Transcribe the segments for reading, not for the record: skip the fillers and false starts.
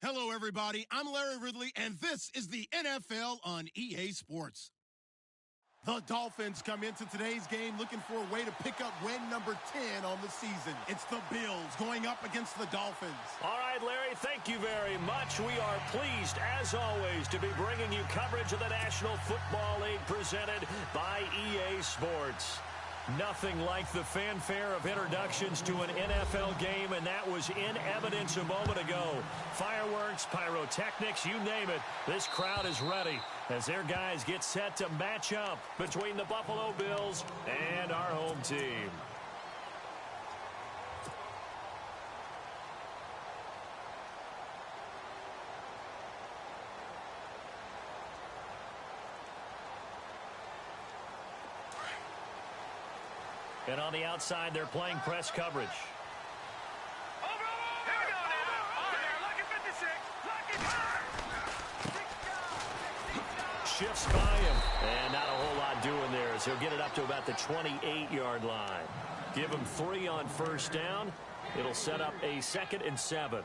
Hello, everybody. I'm Larry Ridley, and this is the NFL on EA Sports. The Dolphins come into today's game looking for a way to pick up win number 10 on the season. It's the Bills going up against the Dolphins. All right, Larry, thank you very much. We are pleased, as always, to be bringing you coverage of the National Football League presented by EA Sports. Nothing like the fanfare of introductions to an NFL game, and that was in evidence a moment ago. Fireworks, pyrotechnics, you name it. This crowd is ready as their guys get set to match up between the Buffalo Bills and our home team. And on the outside, they're playing press coverage. Shifts by him. And not a whole lot doing there as he'll get it up to about the 28-yard line. Give him 3 on first down. It'll set up a 2nd and 7.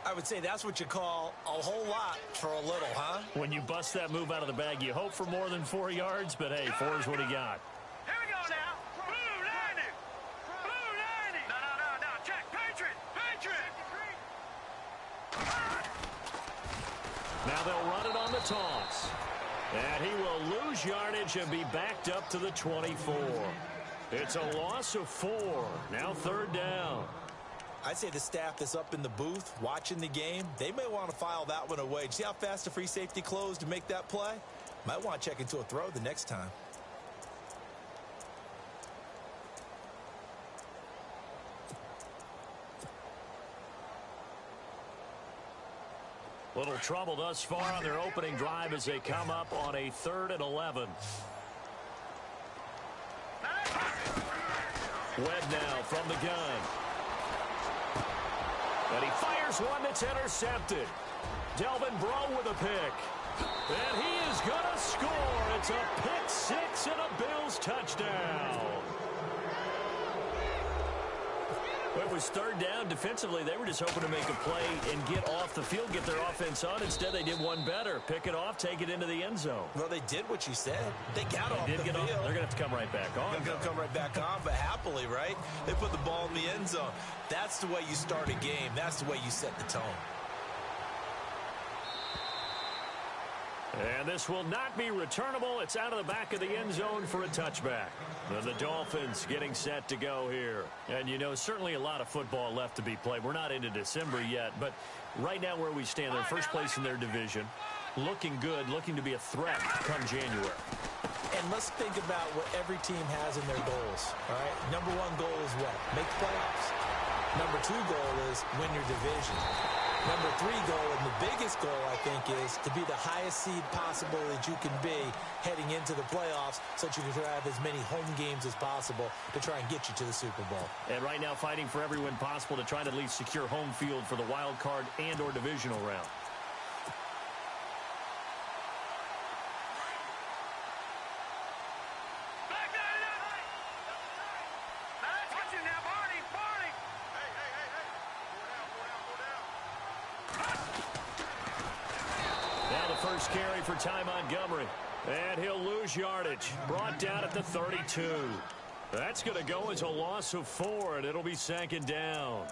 I would say that's what you call a whole lot for a little, huh? When you bust that move out of the bag, you hope for more than 4 yards, but hey, 4 is what he got. Now they'll run it on the toss. And he will lose yardage and be backed up to the 24. It's a loss of 4. Now 3rd down. I'd say the staff that's up in the booth watching the game, they may want to file that one away. See how fast the free safety closed to make that play? Might want to check into a throw the next time. Little trouble thus far on their opening drive as they come up on a 3rd and 11. Webb now from the gun. And he fires one that's intercepted. Delvin Breaux with a pick. And he is going to score. It's a pick 6 and a Bills touchdown. It was 3rd down. Defensively, they were just hoping to make a play and get off the field, get their offense on. Instead, they did one better. Pick it off, take it into the end zone. Well, they did what you said. They got off the field. They're going to have to come right back on. They're going to come right back on, but happily, right? They put the ball in the end zone. That's the way you start a game. That's the way you set the tone. And this will not be returnable. It's out of the back of the end zone for a touchback. And the Dolphins getting set to go here. And, you know, certainly a lot of football left to be played. We're not into December yet, but right now where we stand, they're first place in their division. Looking good, looking to be a threat come January. And let's think about what every team has in their goals, all right? Number 1 goal is what? Make the playoffs. Number 2 goal is win your division. Number 3 goal, and the biggest goal, I think, is to be the highest seed possible that you can be heading into the playoffs so that you can have as many home games as possible to try and get you to the Super Bowl. And right now fighting for every win possible to try to at least secure home field for the wild card and or divisional round. First carry for Ty Montgomery. And he'll lose yardage. Brought down at the 32. That's going to go as a loss of 4, and it'll be 2nd down.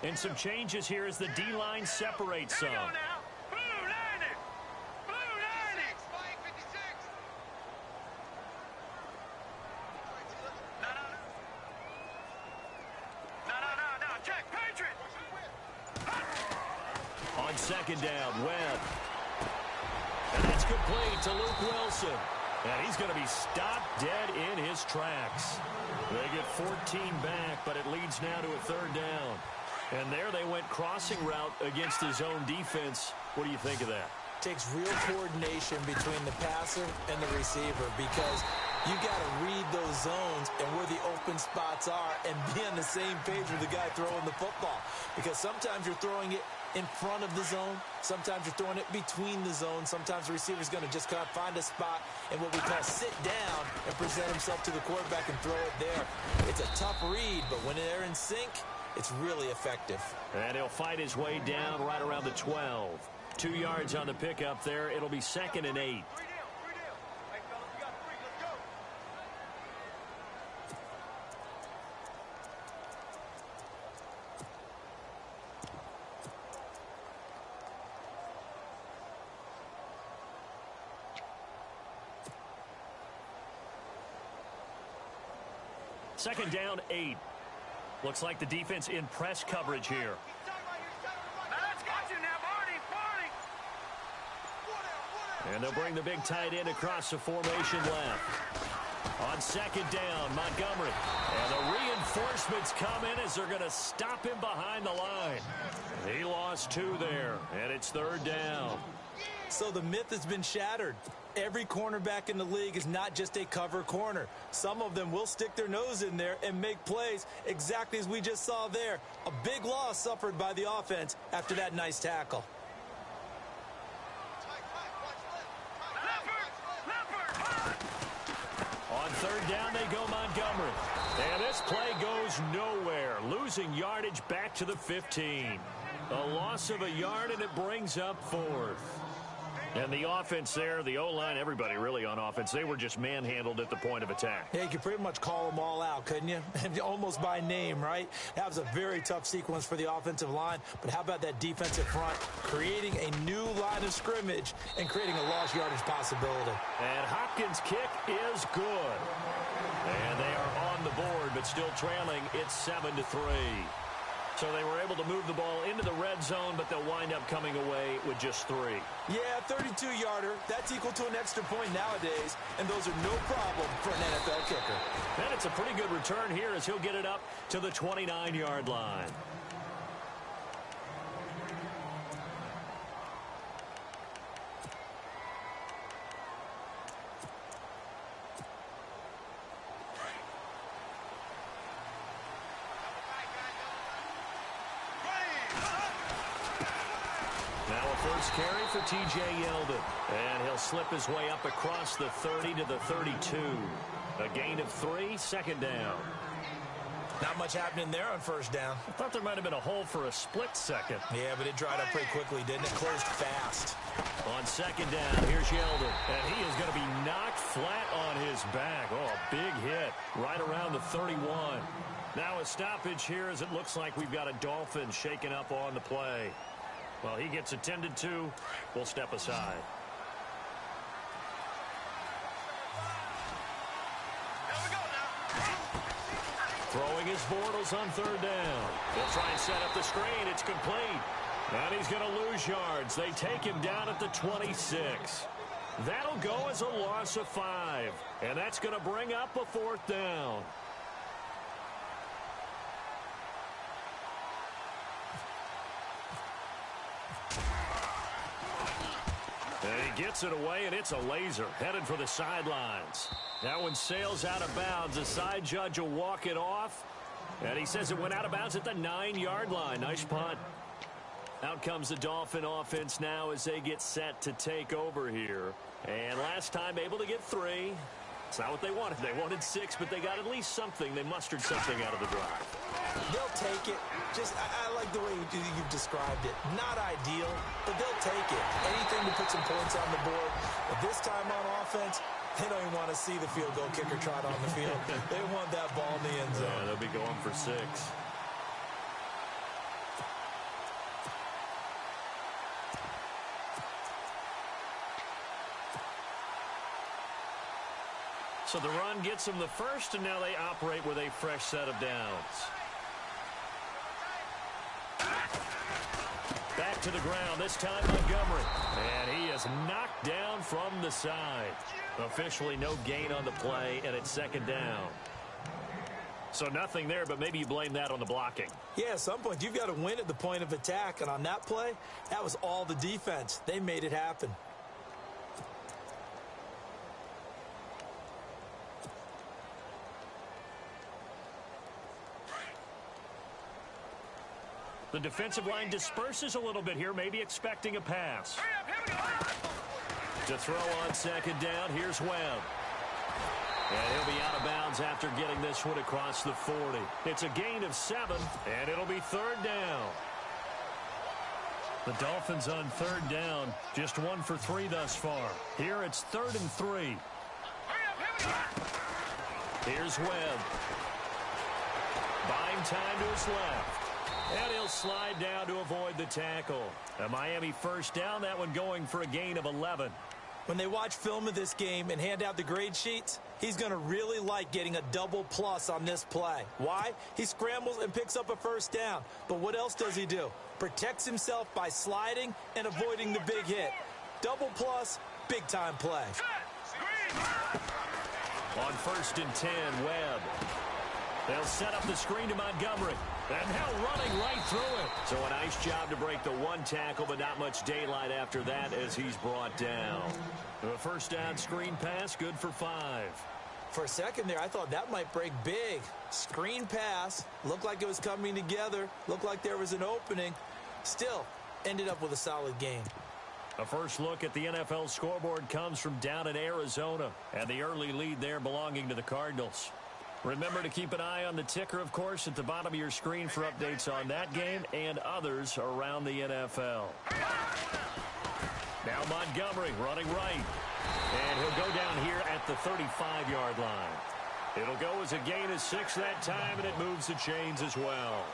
And some changes here as the D-line separates some. On 2nd down, Webb. And that's complete to Luke Wilson. And he's going to be stopped dead in his tracks. They get 14 back, but it leads now to a 3rd down. And there they went crossing route against his own defense. What do you think of that? Takes real coordination between the passer and the receiver because you got to read those zones and where the open spots are and be on the same page with the guy throwing the football. Because sometimes you're throwing it in front of the zone. Sometimes you're throwing it between the zones. Sometimes the receiver's going to just kind of find a spot and what we call sit down and present himself to the quarterback and throw it there. It's a tough read, but when they're in sync, it's really effective. And he'll fight his way down right around the 12. 2 yards on the pickup there. It'll be 2nd and 8. Second down, 8. Looks like the defense in press coverage here. And they'll bring the big tight end across the formation left. On second down, Montgomery. And the reinforcements come in as they're going to stop him behind the line. He lost 2 there, and it's 3rd down. So the myth has been shattered. Every cornerback in the league is not just a cover corner. Some of them will stick their nose in there and make plays exactly as we just saw there. A big loss suffered by the offense after that nice tackle. On 3rd down, they go Montgomery. And this play goes nowhere, losing yardage back to the 15. A loss of a yard, and it brings up 4th. And the offense there, the O-line, everybody really on offense, they were just manhandled at the point of attack. Yeah, you could pretty much call them all out, couldn't you? Almost by name, right? That was a very tough sequence for the offensive line. But how about that defensive front creating a new line of scrimmage and creating a lost yardage possibility? And Hopkins' kick is good. And they are on the board, but still trailing. It's 7-3. So they were able to move the ball into the red zone, but they'll wind up coming away with just 3. Yeah, 32-yarder. That's equal to an extra point nowadays, and those are no problem for an NFL kicker. And it's a pretty good return here as he'll get it up to the 29-yard line. First carry for T.J. Yeldon. And he'll slip his way up across the 30 to the 32. A gain of 3, 2nd down. Not much happening there on 1st down. I thought there might have been a hole for a split second. Yeah, but it dried up pretty quickly, didn't it? Closed fast. On 2nd down, here's Yeldon. And he is going to be knocked flat on his back. Oh, a big hit right around the 31. Now a stoppage here as it looks like we've got a Dolphin shaken up on the play. Well, he gets attended to. We'll step aside. Throwing his Bortles on 3rd down. He'll try and set up the screen. It's complete. And he's going to lose yards. They take him down at the 26. That'll go as a loss of 5. And that's going to bring up a 4th down. And he gets it away, and it's a laser headed for the sidelines. That one sails out of bounds. The side judge will walk it off. And he says it went out of bounds at the 9-yard line. Nice punt. Out comes the Dolphin offense now as they get set to take over here. And last time able to get 3. It's not what they wanted. They wanted 6, but they got at least something. They mustered something out of the drive. They'll take it. I like the way you've described it. Not ideal, but they'll take it. Anything to put some points on the board. But this time on offense, they don't even want to see the field goal kicker trot on the field. They want that ball in the end zone. Yeah, they'll be going for 6. So the run gets them the first, and now they operate with a fresh set of downs. Back to the ground, this time Montgomery. And he is knocked down from the side. Officially no gain on the play, and it's 2nd down. So nothing there, but maybe you blame that on the blocking. Yeah, at some point, you've got to win at the point of attack. And on that play, that was all the defense. They made it happen. The defensive line disperses a little bit here, maybe expecting a pass. To throw on second down, here's Webb. And he'll be out of bounds after getting this one across the 40. It's a gain of 7, and it'll be third down. The Dolphins on third down, just 1 for 3 thus far. Here it's 3rd and 3. Here's Webb. Buying time to his left. And he'll slide down to avoid the tackle. A Miami first down, that one going for a gain of 11. When they watch film of this game and hand out the grade sheets, he's going to really like getting a double plus on this play. Why? He scrambles and picks up a first down. But what else does he do? Protects himself by sliding and avoiding the big hit. Double plus, big-time play. On 1st and 10, Webb. They'll set up the screen to Montgomery. And now running right through it. So a nice job to break the 1 tackle, but not much daylight after that as he's brought down. The first down screen pass, good for 5. For a second there, I thought that might break big. Screen pass, looked like it was coming together, looked like there was an opening. Still, ended up with a solid game. A first look at the NFL scoreboard comes from down in Arizona, and the early lead there belonging to the Cardinals. Remember to keep an eye on the ticker, of course, at the bottom of your screen for updates on that game and others around the NFL. Now Montgomery running right. And he'll go down here at the 35-yard line. It'll go as a gain of 6 that time, and it moves the chains as well.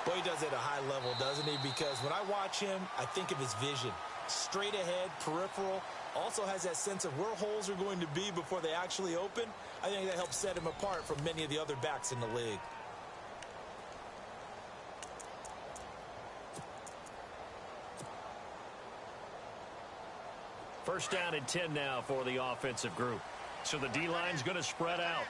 Boy, he does it at a high level, doesn't he? Because when I watch him, I think of his vision. Straight ahead, peripheral. Also has that sense of where holes are going to be before they actually open. I think that helps set him apart from many of the other backs in the league. First down and 10 now for the offensive group. So the D-line's going to spread out.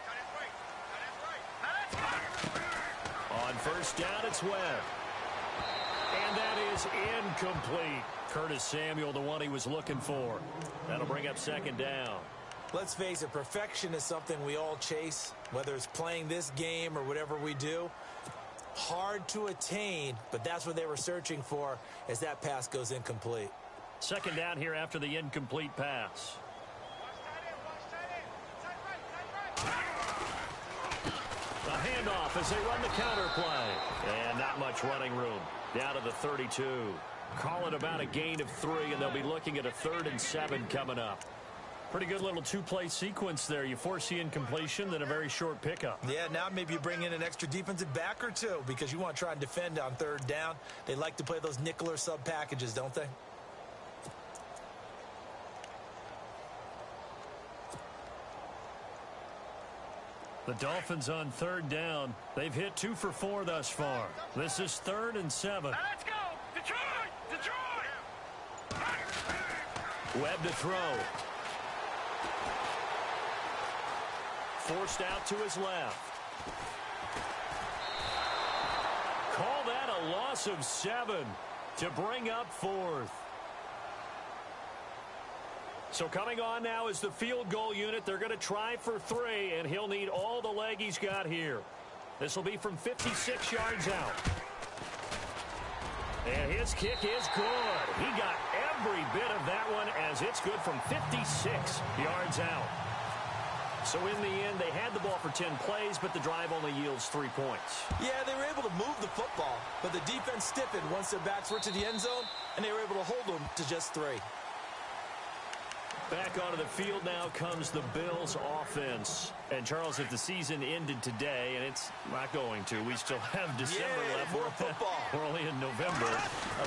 On first down, it's Webb. And that is incomplete. Curtis Samuel, the one he was looking for. That'll bring up second down. Let's face it, perfection is something we all chase, whether it's playing this game or whatever we do. Hard to attain, but that's what they were searching for as that pass goes incomplete. Second down here after the incomplete pass. A handoff as they run the counter play. And not much running room. Down to the 32. Call it about a gain of 3, and they'll be looking at a 3rd and 7 coming up. Pretty good little 2-play sequence there. You force the incompletion, then a very short pickup. Yeah, now maybe you bring in an extra defensive back or two because you want to try and defend on 3rd down. They like to play those nickel or sub packages, don't they? The Dolphins on 3rd down. They've hit 2 for 4 thus far. This is 3rd and 7. Let's go! Detroit! Detroit! Webb to throw. Forced out to his left. Call that a loss of 7 to bring up 4th. So coming on now is the field goal unit. They're going to try for 3, and he'll need all the leg he's got here. This will be from 56 yards out. And his kick is good. He got every bit of that one as it's good from 56 yards out. So in the end, they had the ball for 10 plays, but the drive only yields 3 points. Yeah, they were able to move the football, but the defense stiffened once their backs were to the end zone, and they were able to hold them to just 3. Back onto the field now comes the Bills offense. And, Charles, if the season ended today, and it's not going to, we still have December left. More football. We're only in November.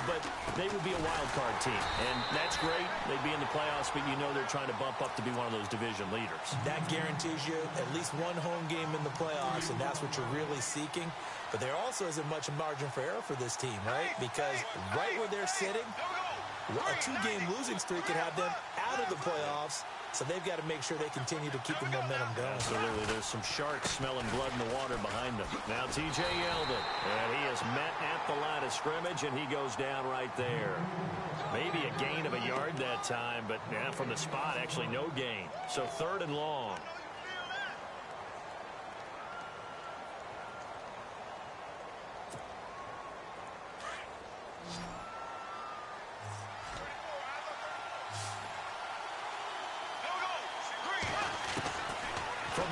But they would be a wild card team. And that's great. They'd be in the playoffs, but you know they're trying to bump up to be one of those division leaders. That guarantees you at least one home game in the playoffs, and that's what you're really seeking. But there also isn't much margin for error for this team, right? Because right where they're sitting, a 2-game losing streak could have them out of the playoffs, so they've got to make sure they continue to keep the momentum going. Absolutely. There's some sharks smelling blood in the water behind them. Now T.J. Yeldon, and he is met at the line of scrimmage, and he goes down right there. Maybe a gain of a yard that time, but from the spot, actually no gain. So 3rd and long.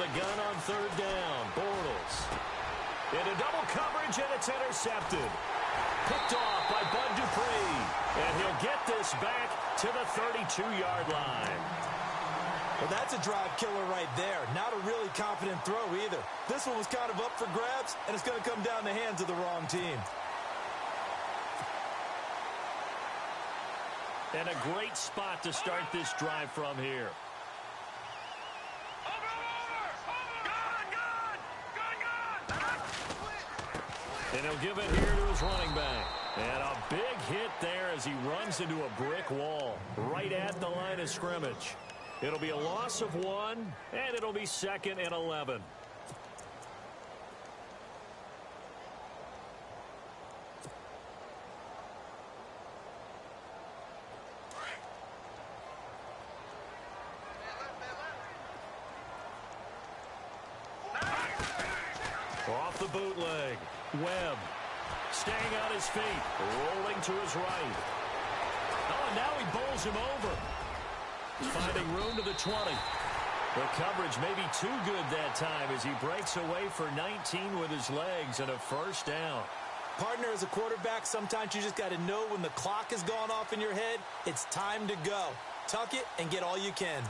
the gun on third down. Bortles. Into double coverage, and it's intercepted. Picked off by Bud Dupree. And he'll get this back to the 32-yard line. Well, that's a drive killer right there. Not a really confident throw either. This one was kind of up for grabs, and it's going to come down the hands of the wrong team. And a great spot to start this drive from here. And he'll give it here to his running back. And a big hit there as he runs into a brick wall right at the line of scrimmage. It'll be a loss of 1, and it'll be 2nd and 11. Off the bootleg. Webb staying on his feet, rolling to his right. Oh, and now he bowls him over. Finding room to the 20. The coverage may be too good that time as he breaks away for 19 with his legs and a first down. Partner, as a quarterback, sometimes you just got to know when the clock has gone off in your head, it's time to go. Tuck it and get all you can.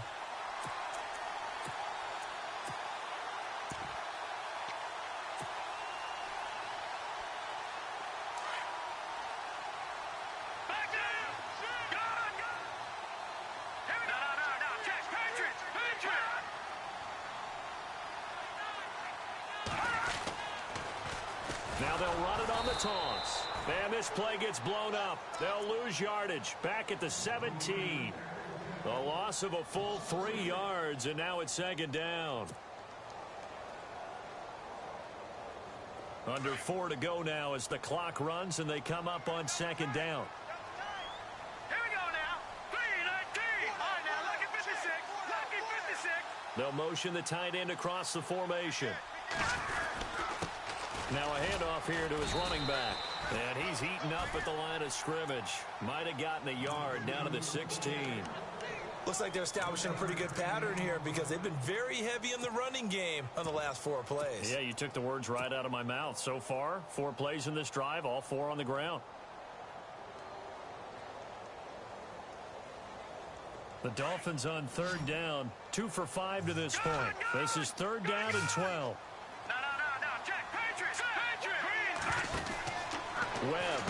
Now they'll run it on the toss. And this play gets blown up. They'll lose yardage back at the 17. A loss of a full 3 yards, and now it's 2nd down. Under 4 to go now as the clock runs, and they come up on 2nd down. Here we go now. 3:19. All right, now, lucky 56. Lucky 56. They'll motion the tight end across the formation. Now a handoff here to his running back. And he's eaten up at the line of scrimmage. Might have gotten a yard down to the 16. Looks like they're establishing a pretty good pattern here because they've been very heavy in the running game on the last 4 plays. Yeah, you took the words right out of my mouth. So far, 4 plays in this drive, all 4 on the ground. The Dolphins on 3rd down, 2 for 5 to this point. This is 3rd down and 12. Webb.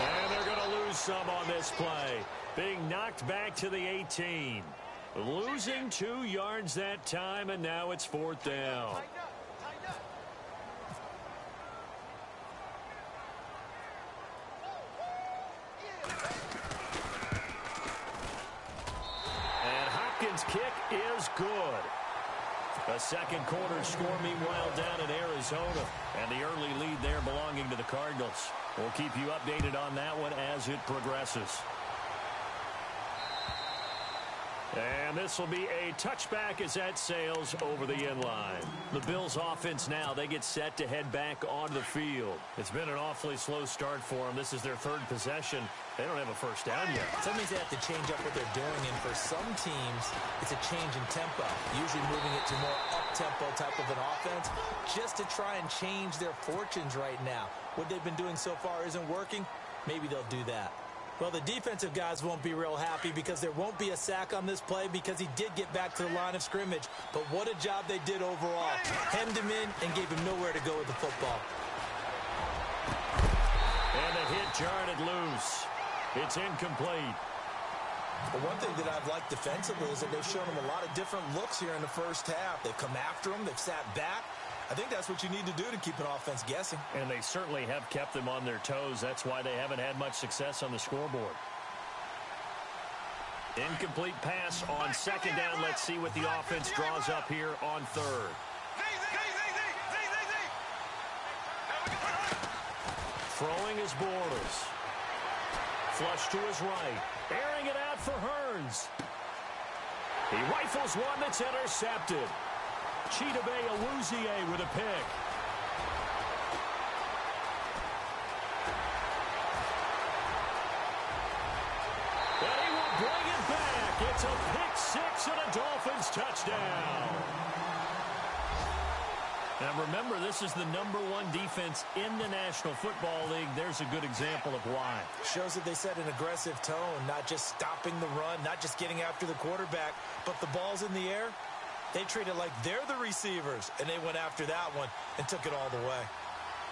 And they're going to lose some on this play. Being knocked back to the 18. Losing 2 yards that time, and now it's 4th down. And Hopkins' kick is good. A second quarter score, meanwhile, down in Arizona. And the early lead there belonging to the Cardinals. We'll keep you updated on that one as it progresses. And this will be a touchback as that sails over the end line. The Bills offense now, they get set to head back onto the field. It's been an awfully slow start for them. This is their 3rd possession. They don't have a first down yet. That means they have to change up what they're doing, and for some teams, it's a change in tempo, usually moving it to more up-tempo type of an offense, just to try and change their fortunes right now. What they've been doing so far isn't working. Maybe they'll do that. Well, the defensive guys won't be real happy because there won't be a sack on this play because he did get back to the line of scrimmage. But what a job they did overall. Hemmed him in and gave him nowhere to go with the football. And the hit jarred it loose. It's incomplete. But one thing that I've liked defensively is that they've shown him a lot of different looks here in the first half. They've come after him. They've sat back. I think that's what you need to do to keep an offense guessing. And they certainly have kept them on their toes. That's why they haven't had much success on the scoreboard. Incomplete pass on 2nd down. Let's see what the offense draws up here on 3rd. Throwing is Bortles. Flush to his right. Airing it out for Hearns. He rifles one that's intercepted. Chidobe Awuzie with a pick. And he will bring it back. It's a pick 6 and a Dolphins touchdown. Now remember, this is the #1 defense in the National Football League. There's a good example of why. Shows that they set an aggressive tone, not just stopping the run, not just getting after the quarterback, but the ball's in the air. They treat it like they're the receivers, and they went after that one and took it all the way.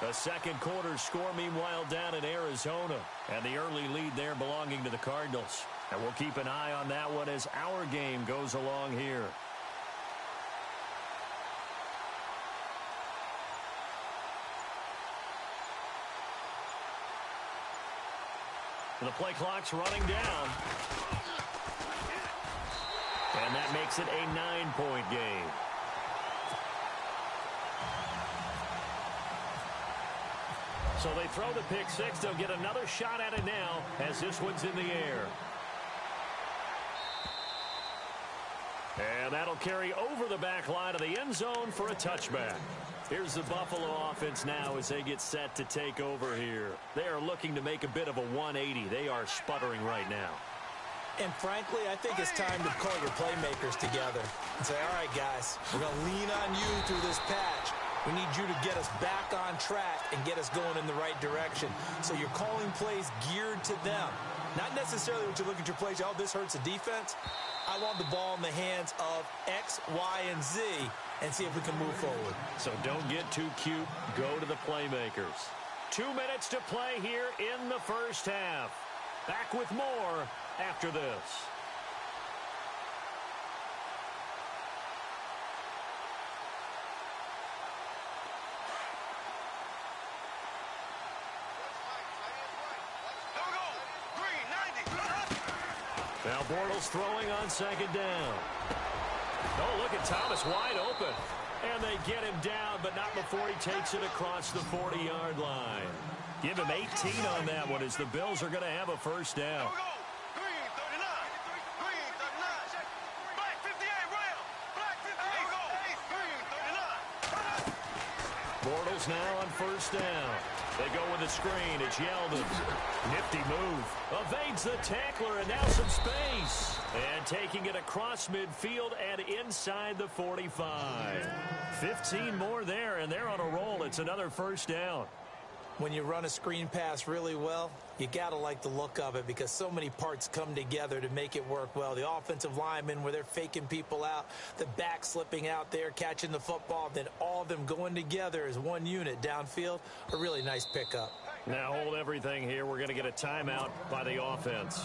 A second quarter score, meanwhile, down in Arizona. And the early lead there belonging to the Cardinals. And we'll keep an eye on that one as our game goes along here. The play clock's running down. And that makes it a 9-point game. So they throw the pick six. They'll get another shot at it now as this one's in the air. And that'll carry over the back line of the end zone for a touchback. Here's the Buffalo offense now as they get set to take over here. They are looking to make a bit of a 180. They are sputtering right now. And frankly, I think it's time to call your playmakers together and say, all right, guys, we're going to lean on you through this patch. We need you to get us back on track and get us going in the right direction. So you're calling plays geared to them. Not necessarily when you look at your plays, oh, this hurts the defense. I want the ball in the hands of X, Y, and Z and see if we can move forward. So don't get too cute. Go to the playmakers. 2 minutes to play here in the first half. Back with more after this. Now Bortles throwing on second down. Oh, look at Thomas wide open. And they get him down, but not before he takes it across the 40-yard line. Give him 18 on that one as the Bills are going to have a first down. Bortles now on first down. They go with a screen. It's Yeldon. Nifty move. Evades the tackler, and now some space. And taking it across midfield and inside the 45. 15 more there, and they're on a roll. It's another first down. When you run a screen pass really well, you got to like the look of it because so many parts come together to make it work well. The offensive linemen where they're faking people out, the back slipping out there, catching the football, then all of them going together as one unit downfield. A really nice pickup. Now hold everything here. We're going to get a timeout by the offense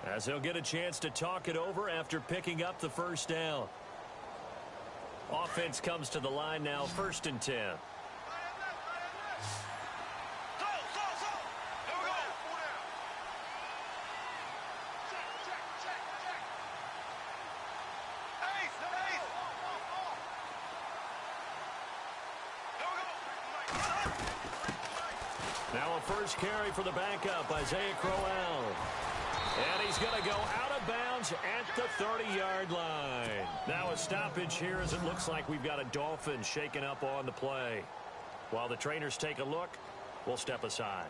as they'll get a chance to talk it over after picking up the first down. Offense comes to the line now, 1st and 10. Now a first carry for the backup, Isaiah Crowell. And he's going to go out of bounds at the 30-yard line. Now a stoppage here as it looks like we've got a Dolphins shaking up on the play. While the trainers take a look, we'll step aside.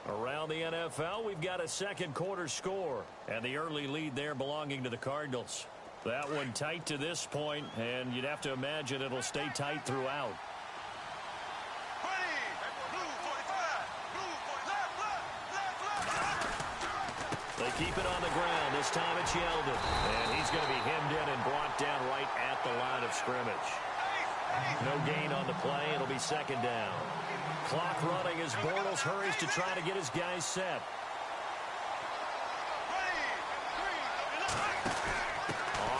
Around the NFL, we've got a second quarter score. And the early lead there belonging to the Cardinals. That one tight to this point, and you'd have to imagine it'll stay tight throughout. They keep it on the ground. This time it's Yeldon. And he's going to be hemmed in and brought down right at the line of scrimmage. No gain on the play. It'll be second down. Clock running as Bortles hurries to try to get his guys set.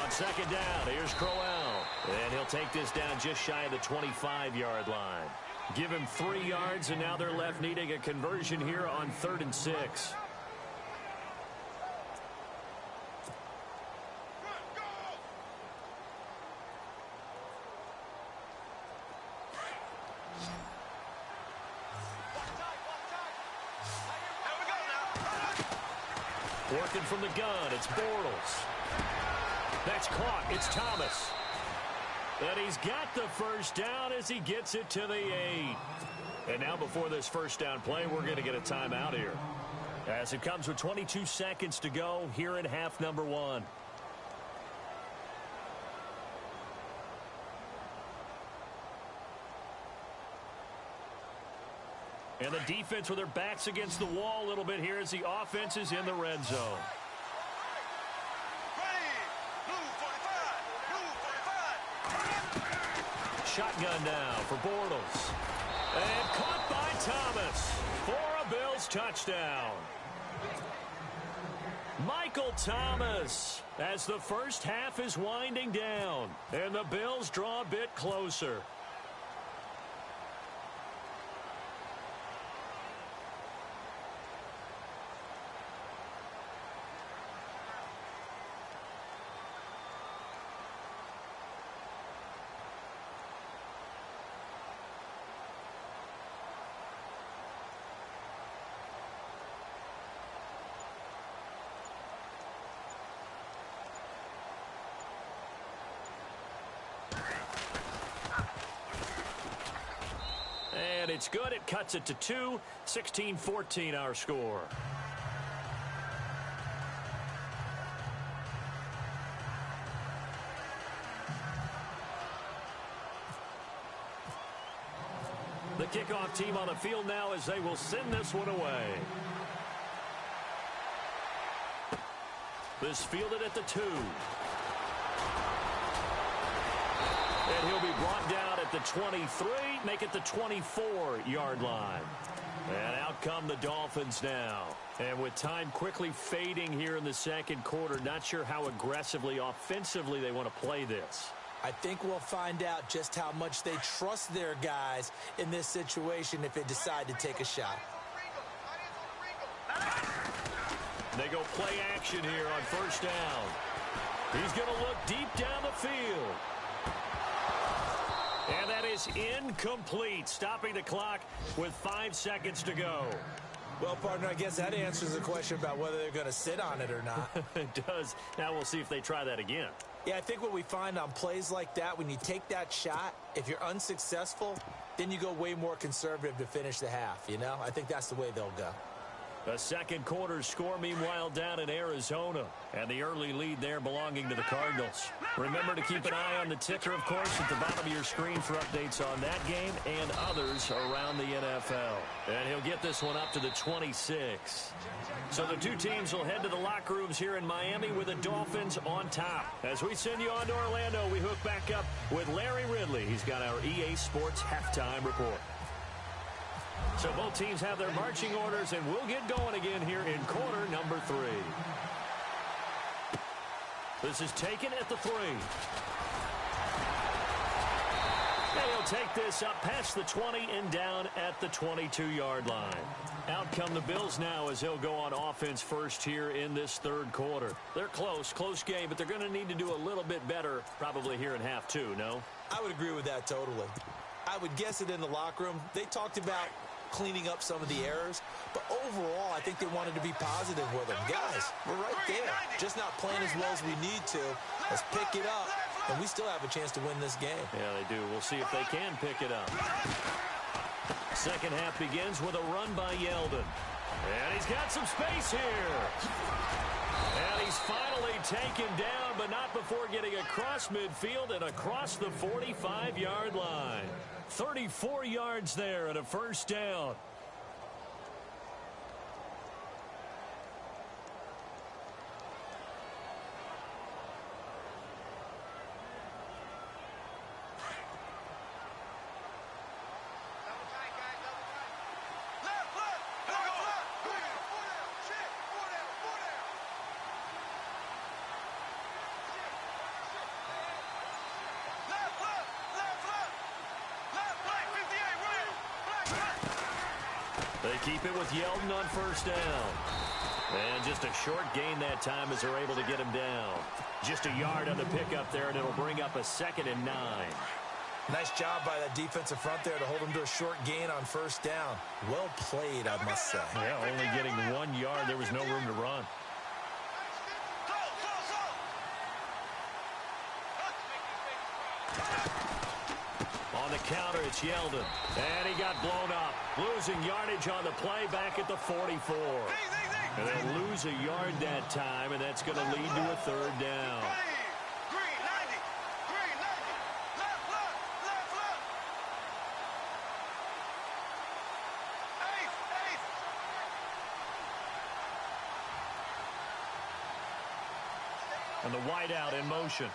On second down, here's Crowell. And he'll take this down just shy of the 25-yard line. Give him 3 yards, and now they're left needing a conversion here on 3rd and 6. Working from the gun, it's Bortles. That's caught, it's Thomas. And he's got the first down as he gets it to the 8. And now before this first down play, we're going to get a timeout here. As it comes with 22 seconds to go here in half number 1. And the defense with their backs against the wall a little bit here as the offense is in the red zone. Shotgun now for Bortles. And caught by Thomas for a Bills touchdown. Michael Thomas as the first half is winding down. And the Bills draw a bit closer. And it's good. It cuts it to 2. 16-14 our score. The kickoff team on the field now as they will send this one away. This fielded at the 2. And he'll be brought down at the 23, make it the 24-yard line. And out come the Dolphins now. And with time quickly fading here in the second quarter, not sure how aggressively, offensively they want to play this. I think we'll find out just how much they trust their guys in this situation if they decide to take a shot. They go play action here on first down. He's going to look deep down the field. And that is incomplete, stopping the clock with 5 seconds to go. Well, partner, I guess that answers the question about whether they're going to sit on it or not. It does. Now we'll see if they try that again. Yeah, I think what we find on plays like that, when you take that shot, if you're unsuccessful, then you go way more conservative to finish the half, you know? I think that's the way they'll go. The second quarter score, meanwhile, down in Arizona. And the early lead there belonging to the Cardinals. Remember to keep an eye on the ticker, of course, at the bottom of your screen for updates on that game and others around the NFL. And he'll get this one up to the 26. So the two teams will head to the locker rooms here in Miami with the Dolphins on top. As we send you on to Orlando, we hook back up with Larry Ridley. He's got our EA Sports halftime report. So both teams have their marching orders, and we'll get going again here in quarter number 3. This is taken at the 3. And he'll take this up past the 20 and down at the 22-yard line. Out come the Bills now as they'll go on offense first here in this third quarter. They're close game, but they're going to need to do a little bit better probably here in half 2, no? I would agree with that totally. I would guess it in the locker room. They talked about cleaning up some of the errors, but overall, I think they wanted to be positive with them. Guys, we're right there. Just not playing as well as we need to. Let's pick it up, and we still have a chance to win this game. Yeah, they do. We'll see if they can pick it up. Second half begins with a run by Yeldon. And he's got some space here. And he's finally taken down, but not before getting across midfield and across the 45-yard line. 34 yards there and a first down. They keep it with Yeldon on first down. And just a short gain that time as they're able to get him down. Just a yard on the pickup there, and it'll bring up a 2nd and 9. Nice job by that defensive front there to hold him to a short gain on first down. Well played, I must say. Yeah, only getting 1 yard. There was no room to run. On the counter, it's Yeldon. And he got blown up. Losing yardage on the play back at the 44. And they lose a yard that time, and that's going to lead to a 3rd down. And the wideout in motion.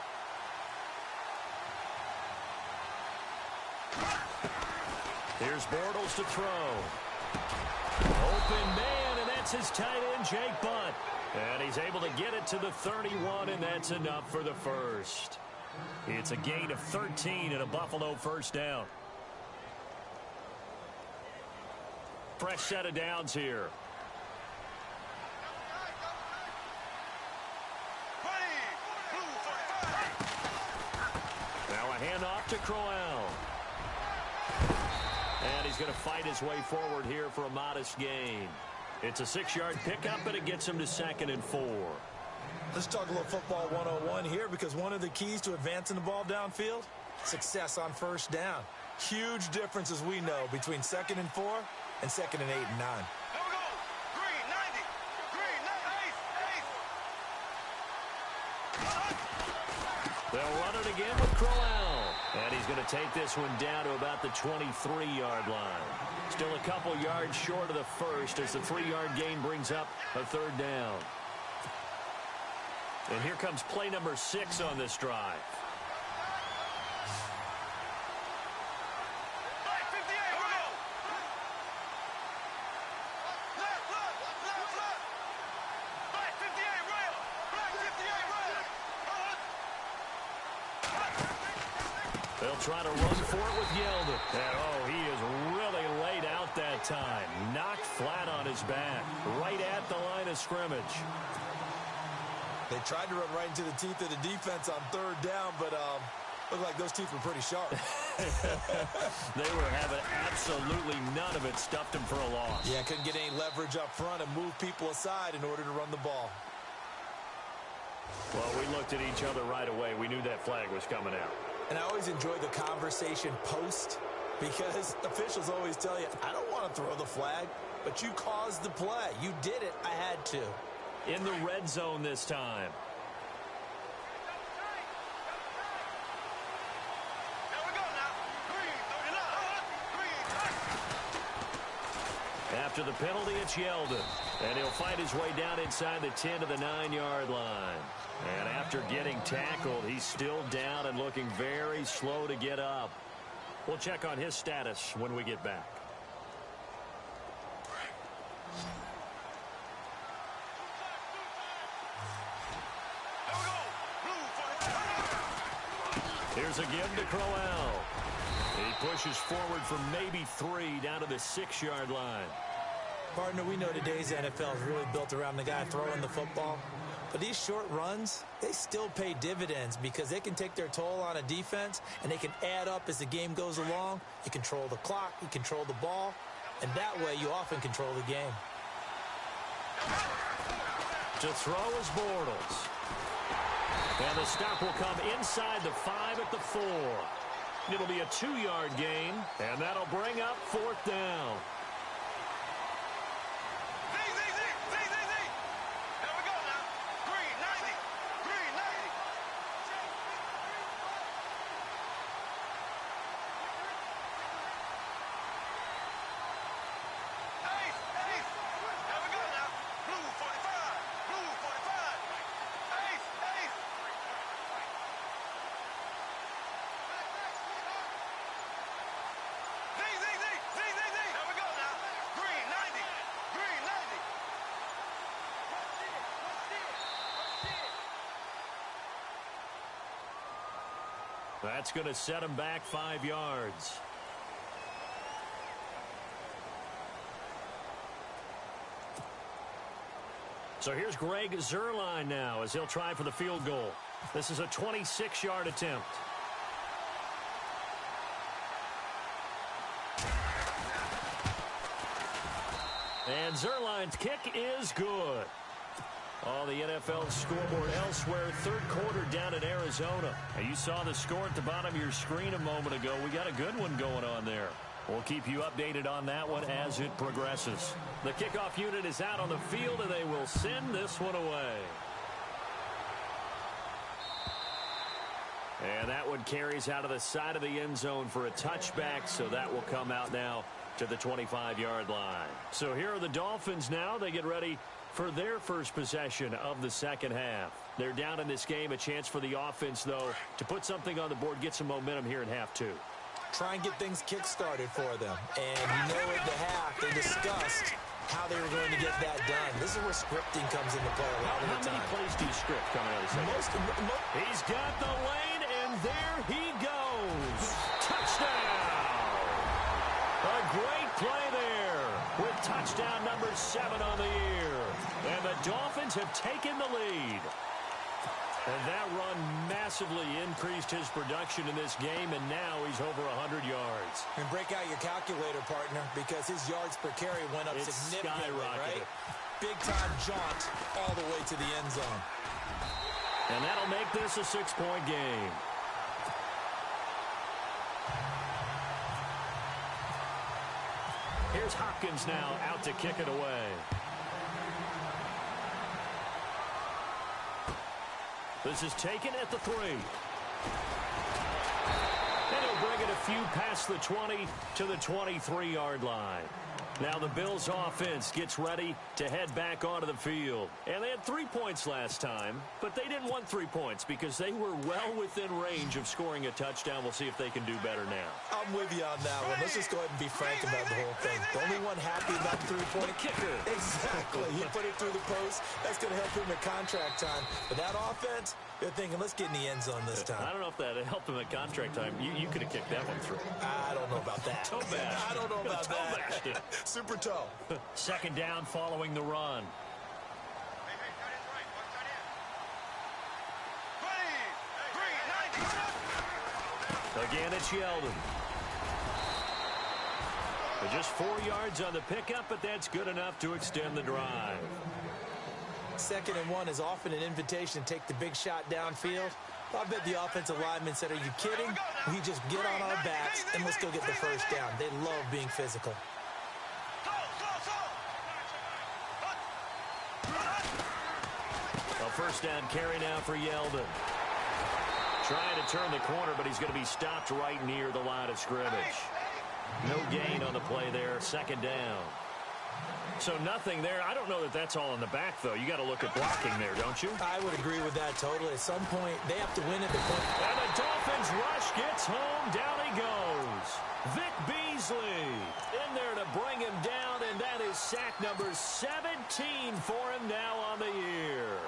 Here's Bortles to throw. Open man, and that's his tight end, Jake Butt. And he's able to get it to the 31, and that's enough for the first. It's a gain of 13 and a Buffalo first down. Fresh set of downs here. Now a handoff to Crowell. And he's going to fight his way forward here for a modest gain. It's a 6-yard pickup, and it gets him to 2nd and 4. Let's talk a little football 101 here, because one of the keys to advancing the ball downfield, success on first down. Huge difference, as we know, between 2nd and 4 and 2nd and 8 and 9. Here we go. Green, 90. Green, 90. They'll run it again with Crowell. And he's going to take this one down to about the 23-yard line. Still a couple yards short of the first as the 3-yard gain brings up a 3rd down. And here comes play number 6 on this drive. They'll try to run for it with Yeldon. And, oh, he is really laid out that time. Knocked flat on his back. Right at the line of scrimmage. They tried to run right into the teeth of the defense on 3rd down, but looked like those teeth were pretty sharp. They were having absolutely none of it. Stuffed him for a loss. Yeah, couldn't get any leverage up front and move people aside in order to run the ball. Well, we looked at each other right away. We knew that flag was coming out. And I always enjoy the conversation post, because officials always tell you, I don't want to throw the flag, but you caused the play. You did it. I had to. In the red zone this time. Here we go now. Green, 39. After the penalty, it's Yeldon. And he'll fight his way down inside the 10 to the 9-yard line. And after getting tackled, he's still down and looking very slow to get up. We'll check on his status when we get back. Here's a give to Crowell. He pushes forward from maybe 3 down to the 6-yard line. Partner, we know today's NFL is really built around the guy throwing the football. But these short runs, they still pay dividends, because they can take their toll on a defense, and they can add up as the game goes along. You control the clock, you control the ball, and that way you often control the game. To throw is Bortles. And the stop will come inside the 5 at the 4. It'll be a 2-yard gain, and that'll bring up 4th down. Here we go now. Green, 90. Green, 90. Ace. Here we go now. Blue, 45. Blue, 45. Ace. Z. Here we go now. Green, 90. Green, 90. That's going to set him back 5 yards. So here's Greg Zuerlein now as he'll try for the field goal. This is a 26-yard attempt. And Zuerlein's kick is good. On the NFL scoreboard elsewhere, 3rd quarter down in Arizona. And you saw the score at the bottom of your screen a moment ago. We got a good one going on there. We'll keep you updated on that one as it progresses. The kickoff unit is out on the field, and they will send this one away. And that one carries out of the side of the end zone for a touchback, so that will come out now to the 25-yard line. So here are the Dolphins now. They get ready for their first possession of the second half. They're down in this game. A chance for the offense, though, to put something on the board, get some momentum here in half two. Try and get things kick-started for them. And you know at the half, they discussed how they were going to get that done. This is where scripting comes into play a lot of the time. How many plays do you script coming out of the second? He's got the lane, and there he goes. Touchdown! A great play there with touchdown number 7 on the year. And the Dolphins have taken the lead. And that run massively increased his production in this game, and now he's over 100 yards. And break out your calculator, partner, because his yards per carry went up significantly, right? Big-time jaunt all the way to the end zone. And that'll make this a 6-point game. Here's Hopkins now out to kick it away. This is taken at the 3. And he'll bring it a few past the 20 to the 23-yard line. Now the Bills offense gets ready to head back onto the field. And they had 3 points last time, but they didn't want 3 points because they were well within range of scoring a touchdown. We'll see if they can do better now. I'm with you on that one. Let's just go ahead and be frank about the whole thing. The only one happy about the 3-point kicker. Exactly. He put it through the post. That's going to help him at contract time. But that offense, they're thinking, let's get in the end zone this time. I don't know if that helped him at contract time. You could have kicked that one through. I don't know about that. Toe bash. I don't know about that. Super toe. Second down following the run. Again, it's Yeldon. But just 4 yards on the pickup, but that's good enough to extend the drive. 2nd and 1 is often an invitation to take the big shot downfield. I bet the offensive lineman said, are you kidding? We just get on our backs and let's go get the first down. They love being physical. A first down carry now for Yeldon. Trying to turn the corner, but he's going to be stopped right near the line of scrimmage. No gain on the play there. 2nd down. So nothing there. I don't know that that's all in the back, though. You got to look at blocking there, don't you? I would agree with that totally. At some point, they have to win at the point. And the Dolphins rush gets home. Down he goes. Vic Beasley in there to bring him down, and that is sack number 17 for him now on the year.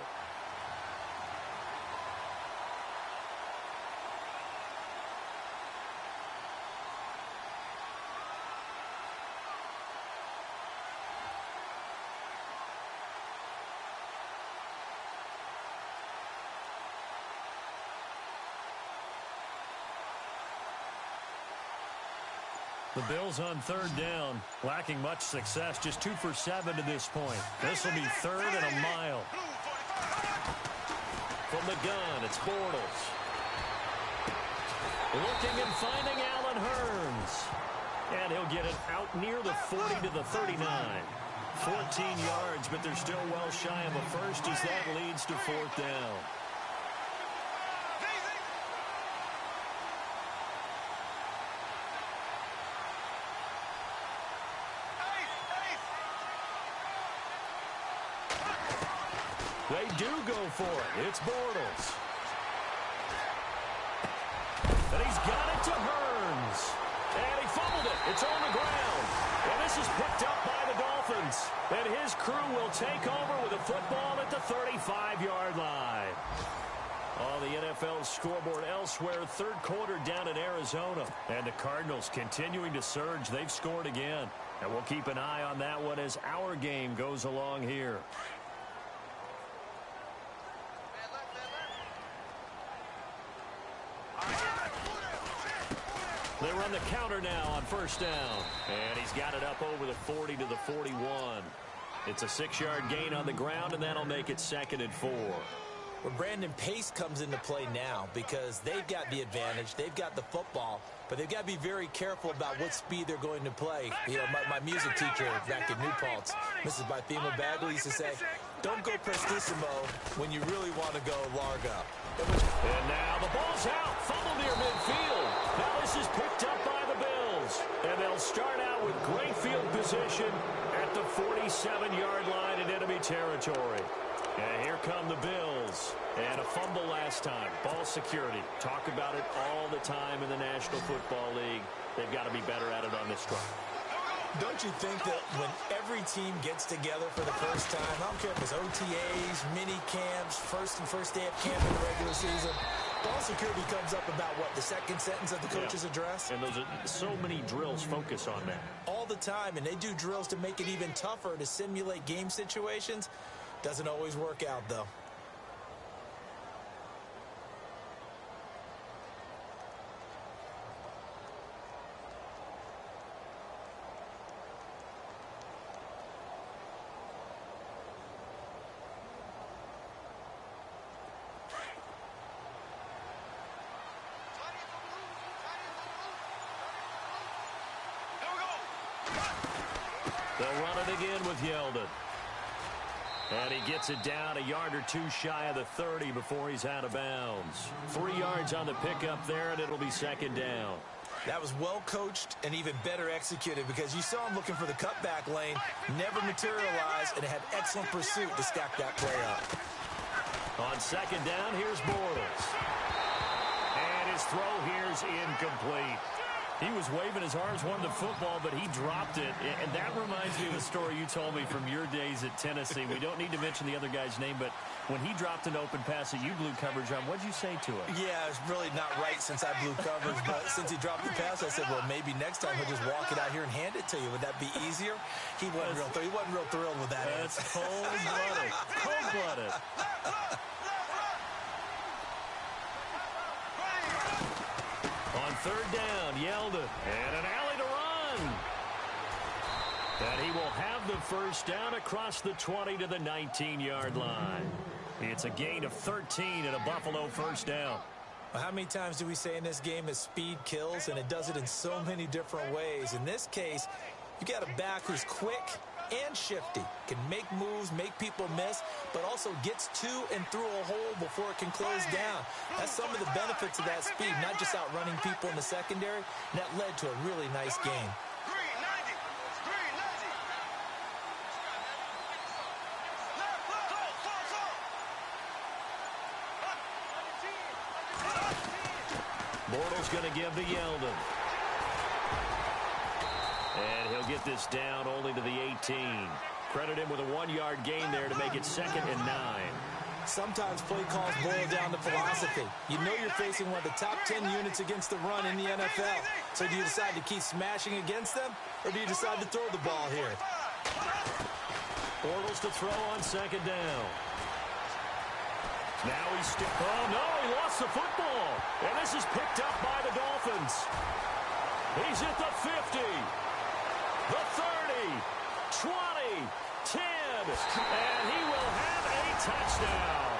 The Bills on 3rd down, lacking much success, just 2 for 7 to this point. This will be 3rd and a mile. From the gun, it's Bortles. Looking and finding Allen Hurns. And he'll get it out near the 40 to the 39. 14 yards, but they're still well shy of a first as that leads to 4th down. They do go for it. It's Bortles. And he's got it to Hurns. And he fumbled it. It's on the ground. And this is picked up by the Dolphins. And his crew will take over with a football at the 35-yard line. On the NFL scoreboard elsewhere, 3rd quarter down in Arizona. And the Cardinals continuing to surge. They've scored again. And we'll keep an eye on that one as our game goes along here. They run the counter now on 1st down. And he's got it up over the 40 to the 41. It's a 6-yard gain on the ground, and that'll make it 2nd and 4. Well, Brandon, pace comes into play now because they've got the advantage. They've got the football, but they've got to be very careful about what speed they're going to play. You know, my music teacher back in New Paltz, Mrs. Bythema Bagley, used to say, don't go prestissimo when you really want to go largo. And now the ball's out. Fumble near midfield. Now this is picked up by the Bills. And they'll start out with great field position at the 47-yard line in enemy territory. And here come the Bills. And a fumble last time. Ball security. Talk about it all the time in the National Football League. They've got to be better at it on this drive. Don't you think that when every team gets together for the first time, I don't care if it's OTAs, mini camps, first day of camp in the regular season, ball security comes up about, what, the second sentence of the coach's address? And those are so many drills focus on that. All the time, and they do drills to make it even tougher to simulate game situations. Doesn't always work out, though. They'll run it again with Yeldon. And he gets it down a yard or two shy of the 30 before he's out of bounds. 3 yards on the pickup there, and it'll be second down. That was well coached and even better executed because you saw him looking for the cutback lane, never materialized, and had excellent pursuit to stack that play up. On second down, here's Bortles. And his throw here's incomplete. He was waving his arms, wanted the football, but he dropped it. And that reminds me of the story you told me from your days at Tennessee. We don't need to mention the other guy's name, but when he dropped an open pass that you blew coverage on, what'd you say to him? Yeah, it's really not right since I blew coverage, but since he dropped the pass, I said, well, maybe next time he'll just walk it out here and hand it to you. Would that be easier? He wasn't real thrilled with that. That's cold-blooded. Cold-blooded. On third down, Yeldon, and an alley to run. And he will have the first down across the 20 to the 19-yard line. It's a gain of 13 and a Buffalo first down. Well, how many times do we say in this game that speed kills, and it does it in so many different ways? In this case, you got a back who's quick and shifty, can make moves, make people miss, but also gets to and through a hole before it can close down. That's some of the benefits of that speed, not just outrunning people in the secondary, and that led to a really nice game. Bortles going to give to Yeldon. And he'll get this down only to the 18. Credit him with a 1-yard gain there to make it 2nd and 9. Sometimes play calls boil down to philosophy. You know you're facing one of the top 10 units against the run in the NFL. So do you decide to keep smashing against them, or do you decide to throw the ball here? Bortles to throw on second down. Now he's oh no, he lost the football. And this is picked up by the Dolphins. He's at the 50. The 30, 20, 10, and he will have a touchdown.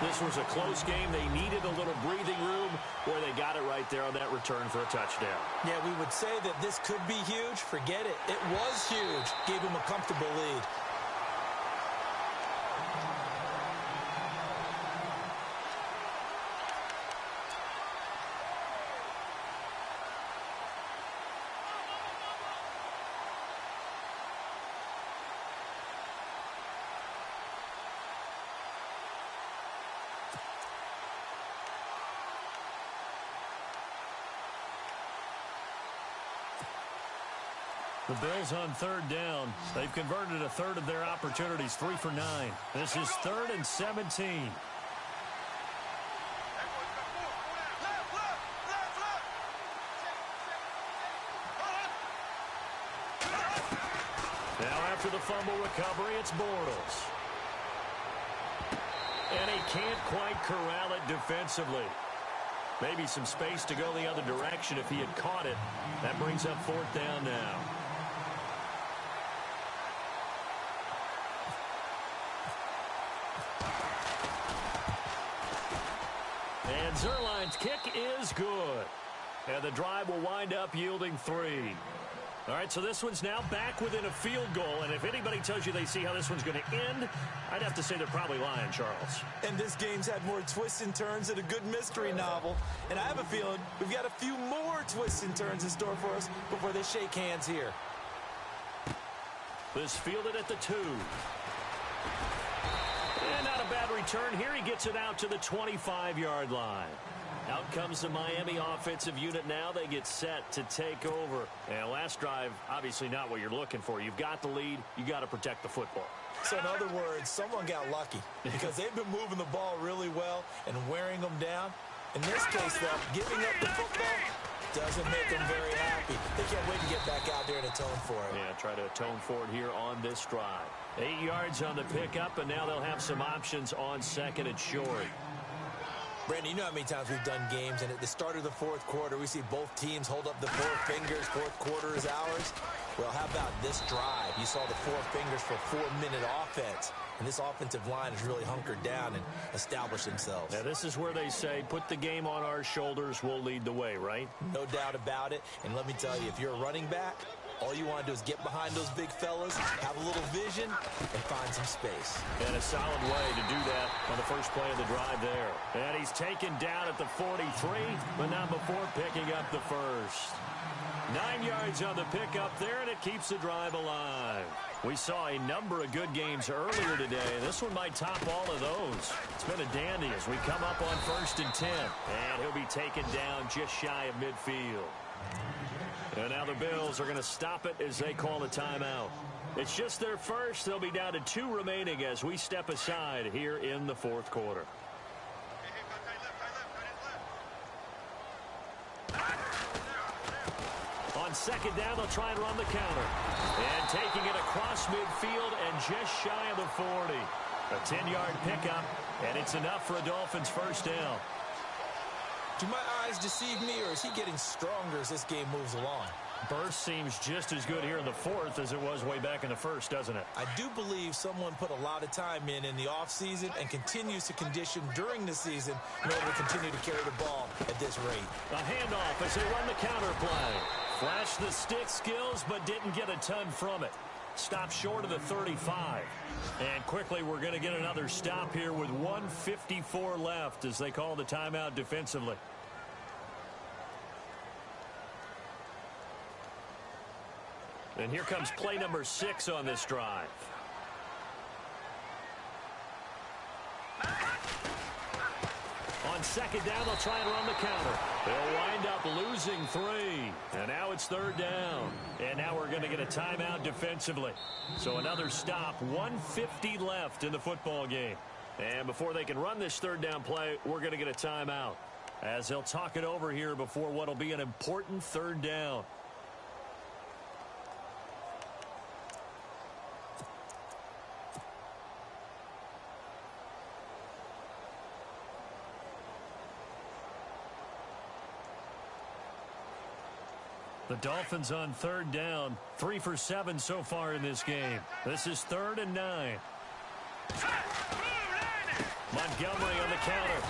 This was a close game. They needed a little breathing room, where they got it right there on that return for a touchdown. Yeah, we would say that this could be huge. Forget it. It was huge. Gave him a comfortable lead. The Bills on third down. They've converted a third of their opportunities, 3 for 9. This is 3rd and 17. Now after the fumble recovery, it's Bortles. And he can't quite corral it defensively. Maybe some space to go the other direction if he had caught it. That brings up 4th down now. And Zerline's kick is good. And the drive will wind up yielding 3. All right, so this one's now back within a field goal. And if anybody tells you they see how this one's going to end, I'd have to say they're probably lying, Charles. And this game's had more twists and turns than a good mystery novel. And I have a feeling we've got a few more twists and turns in store for us before they shake hands here. This fielded at the 2. And not a bad return here. He gets it out to the 25-yard line. Out comes the Miami offensive unit now. They get set to take over. And last drive, obviously not what you're looking for. You've got the lead. You got to protect the football. So in other words, someone got lucky because they've been moving the ball really well and wearing them down. In this case, though, giving up the football doesn't make them very happy. They can't wait to get back out there and atone for it. Yeah, try to atone for it here on this drive. 8 yards on the pickup, and now they'll have some options on second and short. Brandon, you know how many times we've done games, and at the start of the fourth quarter, we see both teams hold up the four fingers, fourth quarter is ours. Well, how about this drive? You saw the four fingers for 4-minute offense, and this offensive line has really hunkered down and established themselves. Now, this is where they say, put the game on our shoulders, we'll lead the way, right? No doubt about it, and let me tell you, if you're a running back, all you want to do is get behind those big fellas, have a little vision, and find some space. And a solid way to do that on the first play of the drive there. And he's taken down at the 43, but not before picking up the first. 9 yards on the pickup there, and it keeps the drive alive. We saw a number of good games earlier today, and this one might top all of those. It's been a dandy as we come up on 1st and 10. And he'll be taken down just shy of midfield. And now the Bills are going to stop it as they call a timeout. It's just their first. They'll be down to 2 remaining as we step aside here in the fourth quarter. On second down, they'll try and run the counter. And taking it across midfield and just shy of the 40. A 10-yard pickup, and it's enough for a Dolphins first down. Do my eyes deceive me, or is he getting stronger as this game moves along? Burst seems just as good here in the fourth as it was way back in the first, doesn't it? I do believe someone put a lot of time in the offseason and continues to condition during the season in order to continue to carry the ball at this rate. A handoff as they run the counter play. Flashed the stick skills, but didn't get a ton from it. Stopped short of the 35. And quickly, we're going to get another stop here with 1:54 left as they call the timeout defensively. And here comes play number 6 on this drive. On second down, they'll try and run the counter. They'll wind up losing 3. And now it's 3rd down. And now we're going to get a timeout defensively. So another stop, 1:50 left in the football game. And before they can run this 3rd down play, we're going to get a timeout, as they'll talk it over here before what will be an important 3rd down. The Dolphins on 3rd down, 3 for 7 so far in this game. This is 3rd and 9. Montgomery on the counter.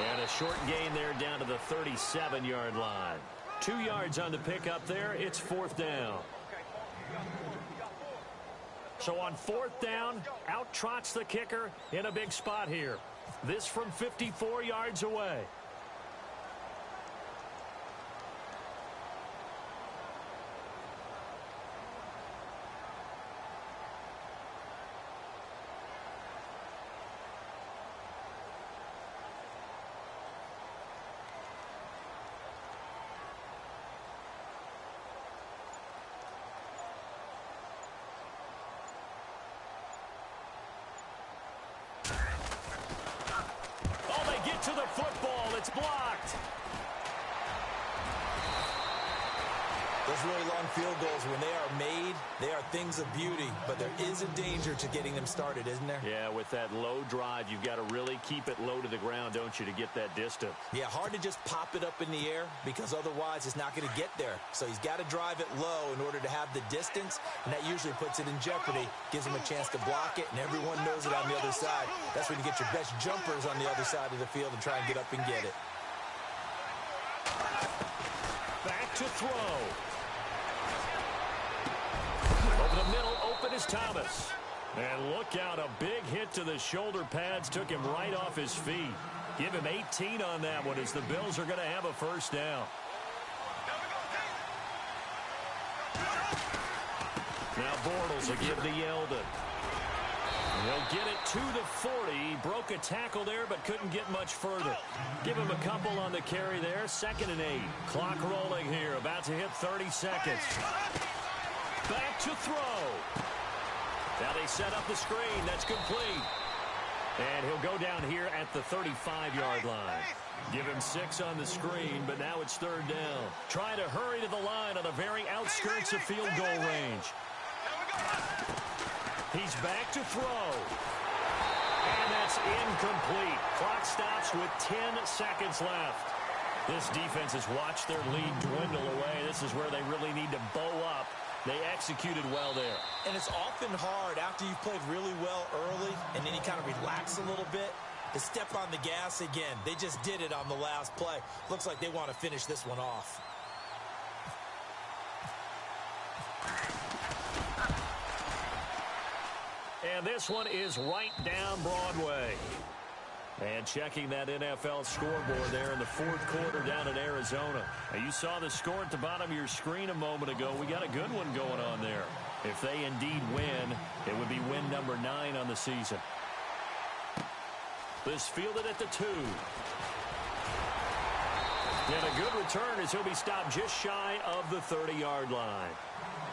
And a short gain there down to the 37-yard line. 2 yards on the pickup there. It's 4th down. So on 4th down, out trots the kicker in a big spot here. This from 54 yards away. To the football, it's blocked. Those really long field goals, when they are made, they are things of beauty, but there is a danger to getting them started, isn't there? Yeah, with that low drive, you've got to really keep it low to the ground, don't you, to get that distance. Yeah, hard to just pop it up in the air because otherwise it's not going to get there. So he's got to drive it low in order to have the distance, and that usually puts it in jeopardy, gives him a chance to block it, and everyone knows it on the other side. That's when you get your best jumpers on the other side of the field and try and get up and get it. Back to throw. Over the middle, open is Thomas. And look out, a big hit to the shoulder pads took him right off his feet. Give him 18 on that one as the Bills are going to have a first down. Now Bortles will give to Yeldon. He'll get it to the 40. Broke a tackle there, but couldn't get much further. Give him a couple on the carry there. 2nd and 8. Clock rolling here. About to hit 30 seconds. Back to throw. Now they set up the screen. That's complete. And he'll go down here at the 35-yard line. Give him 6 on the screen, but now it's 3rd down. Trying to hurry to the line on the very outskirts of field goal range. He's back to throw. And that's incomplete. Clock stops with 10 seconds left. This defense has watched their lead dwindle away. This is where they really need to bow up. They executed well there. And it's often hard after you've played really well early and then you kind of relax a little bit to step on the gas again. They just did it on the last play. Looks like they want to finish this one off. And this one is right down Broadway. And checking that NFL scoreboard there in the 4th quarter down in Arizona. Now you saw the score at the bottom of your screen a moment ago. We got a good one going on there. If they indeed win, it would be win number 9 on the season. This fielded at the 2. And a good return as he'll be stopped just shy of the 30-yard line.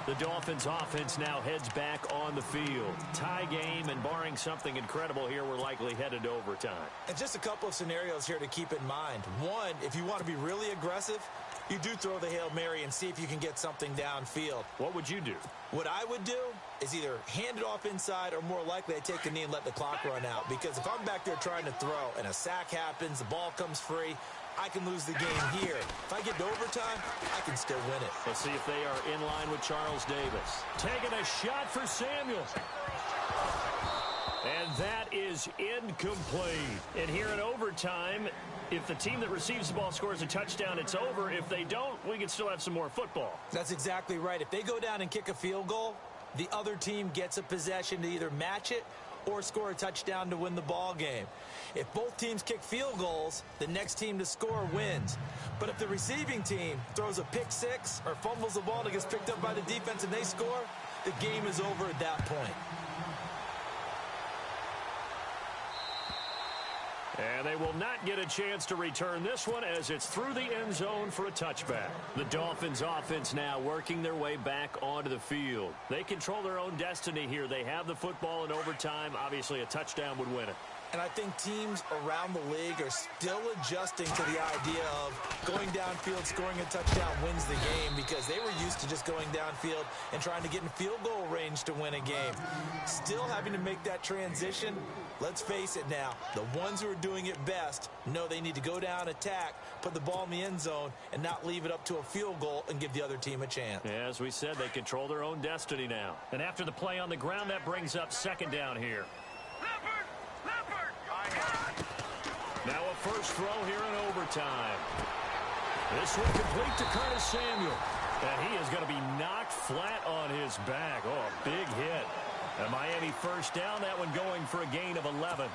The Dolphins offense now heads back on the field. Tie game, and barring something incredible here, we're likely headed to overtime. And just a couple of scenarios here to keep in mind. One, if you want to be really aggressive, you do throw the Hail Mary and see if you can get something downfield. What would you do? What I would do is either hand it off inside or more likely I take the knee and let the clock run out. Because if I'm back there trying to throw and a sack happens, the ball comes free, I can lose the game here. If I get to overtime, I can still win it. Let's see if they are in line with Charles Davis. Taking a shot for Samuel. And that is incomplete. And here in overtime, if the team that receives the ball scores a touchdown, it's over. If they don't, we can still have some more football. That's exactly right. If they go down and kick a field goal, the other team gets a possession to either match it or score a touchdown to win the ball game. If both teams kick field goals, the next team to score wins. But if the receiving team throws a pick six or fumbles the ball that gets picked up by the defense and they score, the game is over at that point. And they will not get a chance to return this one as it's through the end zone for a touchback. The Dolphins offense now working their way back onto the field. They control their own destiny here. They have the football in overtime. Obviously, a touchdown would win it. And I think teams around the league are still adjusting to the idea of going downfield, scoring a touchdown wins the game, because they were used to just going downfield and trying to get in field goal range to win a game. Still having to make that transition. Let's face it now, the ones who are doing it best know they need to go down, attack, put the ball in the end zone, and not leave it up to a field goal and give the other team a chance. Yeah, as we said, they control their own destiny now. And after the play on the ground, that brings up second down here. Now a first throw here in overtime. This one complete to Curtis Samuel. And he is going to be knocked flat on his back. Oh, a big hit. A Miami first down, that one going for a gain of 11.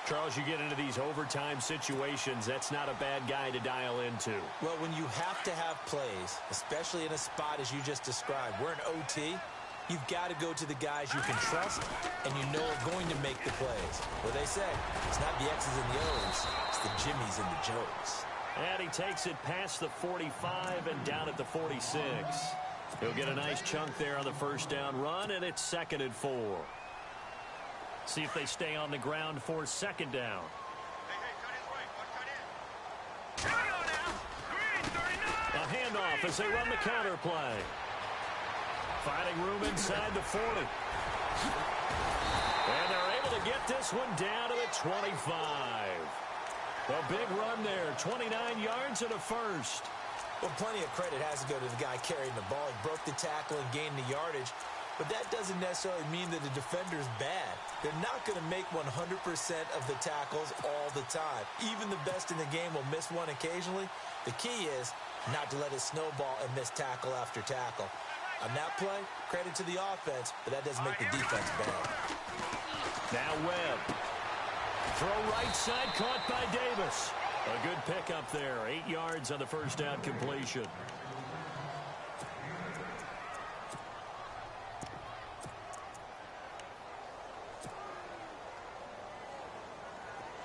Charles, you get into these overtime situations, that's not a bad guy to dial into. Well, when you have to have plays, especially in a spot as you just described, we're in OT, you've got to go to the guys you can trust and you know are going to make the plays. What they say, it's not the X's and the O's, it's the Jimmies and the Joes. And he takes it past the 45 and down at the 46. He'll get a nice chunk there on the first down run, and it's 2nd and 4. See if they stay on the ground for second down. A handoff as they run the counter play. Finding room inside the 40. And they're able to get this one down to the 25. A big run there, 29 yards and a first. Well, plenty of credit has to go to the guy carrying the ball. He broke the tackle and gained the yardage. But that doesn't necessarily mean that the defender's bad. They're not going to make 100% of the tackles all the time. Even the best in the game will miss one occasionally. The key is not to let it snowball and miss tackle after tackle. On that play, credit to the offense, but that doesn't make the defense bad. Now Webb. Throw right side, caught by Davis. A good pickup there. 8 yards on the first down completion.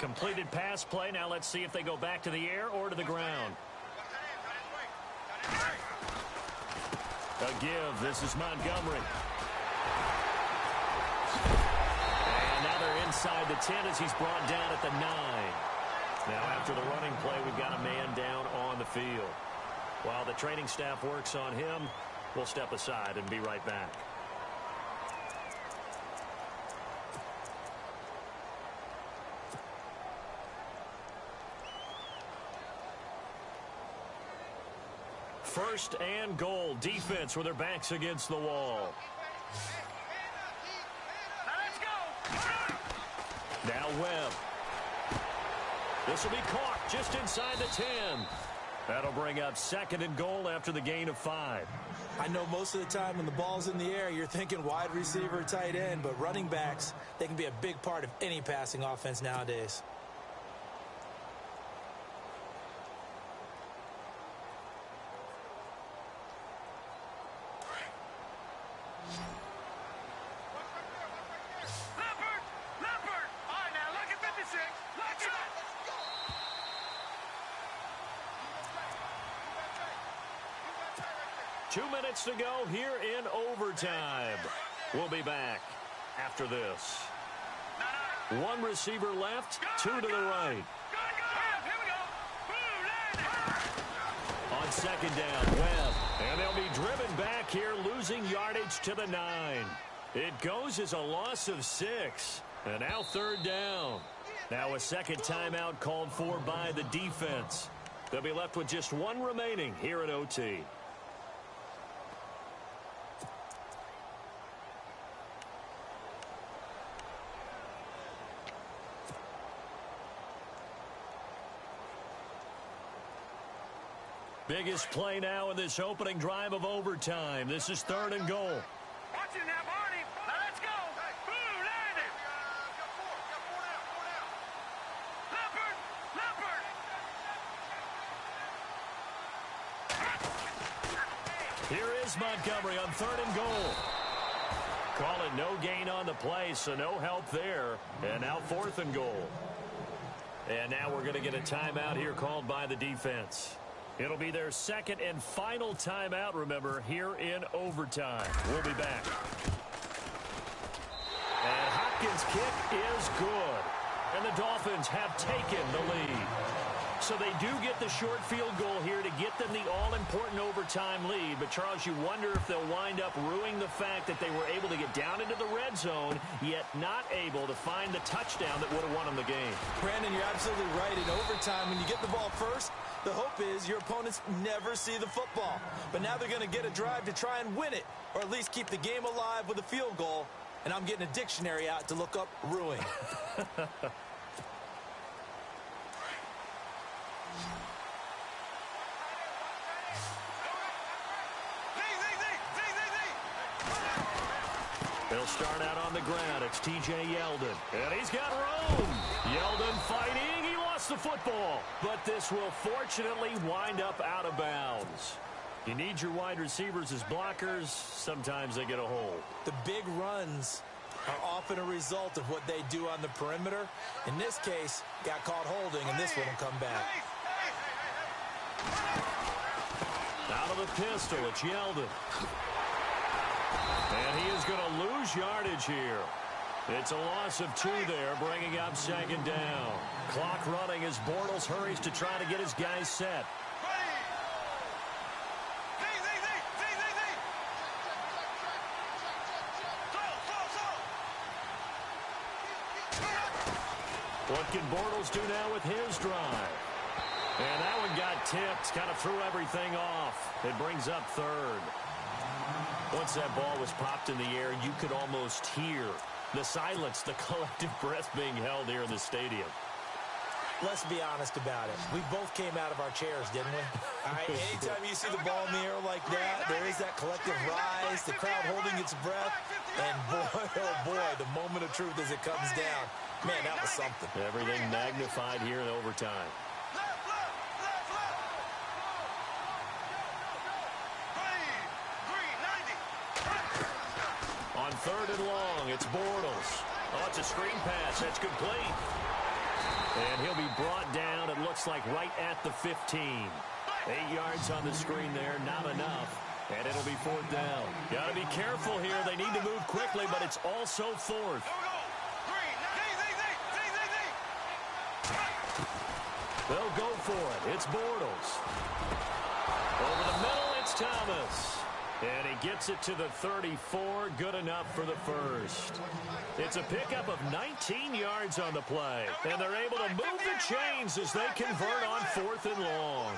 Completed pass play. Now let's see if they go back to the air or to the ground. A give. This is Montgomery. And now they're inside the 10 as he's brought down at the 9. Now after the running play, we've got a man down on the field. While the training staff works on him, we'll step aside and be right back. First and goal. Defense with their backs against the wall. Now Webb. This will be caught just inside the 10. That'll bring up second and goal after the gain of 5. I know most of the time when the ball's in the air, you're thinking wide receiver, tight end, but running backs, they can be a big part of any passing offense nowadays. All right, now look at 56. Look at it. 2 minutes to go here in overtime. We'll be back after this. One receiver left, 2 to the right. Here we go. On second down, Webb. And they'll be driven back here, losing yardage to the 9. It goes as a loss of 6. And now third down. Now a second timeout called for by the defense. They'll be left with just one remaining here at OT. Biggest play now in this opening drive of overtime. This is third and goal. Watch it now, Barney. Now let's go. Boom, land it. Got four now. Leopard. Here is Montgomery on third and goal. Call it no gain on the play, so no help there. And now fourth and goal. And now we're going to get a timeout here called by the defense. It'll be their second and final timeout, remember, here in overtime. We'll be back. And Hopkins' kick is good. And the Dolphins have taken the lead. So they do get the short field goal here to get them the all-important overtime lead. But, Charles, you wonder if they'll wind up ruining the fact that they were able to get down into the red zone, yet not able to find the touchdown that would have won them the game. Brandon, you're absolutely right. In overtime, when you get the ball first, the hope is your opponents never see the football. But now they're going to get a drive to try and win it, or at least keep the game alive with a field goal. And I'm getting a dictionary out to look up ruin. They'll start out on the ground. It's T.J. Yeldon. And he's got room. Yeldon fighting. He lost the football. But this will fortunately wind up out of bounds. You need your wide receivers as blockers. Sometimes they get a hold. The big runs are often a result of what they do on the perimeter. In this case, got caught holding, and this one will come back. Out of the pistol, it's Yeldon. And he is going to lose yardage here. It's a loss of 2 there, bringing up second down. Clock running as Bortles hurries to try to get his guys set. What can Bortles do now with his drive? And that one got tipped, kind of threw everything off. It brings up third. Once that ball was popped in the air, you could almost hear the silence, the collective breath being held here in the stadium. Let's be honest about it. We both came out of our chairs, didn't we? All right, anytime you see the ball in the air like that, there is that collective rise, the crowd holding its breath, and boy, oh boy, the moment of truth as it comes down. Man, that was something. Everything magnified here in overtime. On third and long, it's Bortles. Oh, it's a screen pass. That's complete. And he'll be brought down, it looks like, right at the 15. 8 yards on the screen there, not enough. And it'll be 4th down. Got to be careful here. They need to move quickly, but it's also 4th. They'll go for it. It's Bortles. Over the middle, it's Thomas. And he gets it to the 34. Good enough for the first. It's a pickup of 19 yards on the play. And they're able to move the chains as they convert on 4th and long.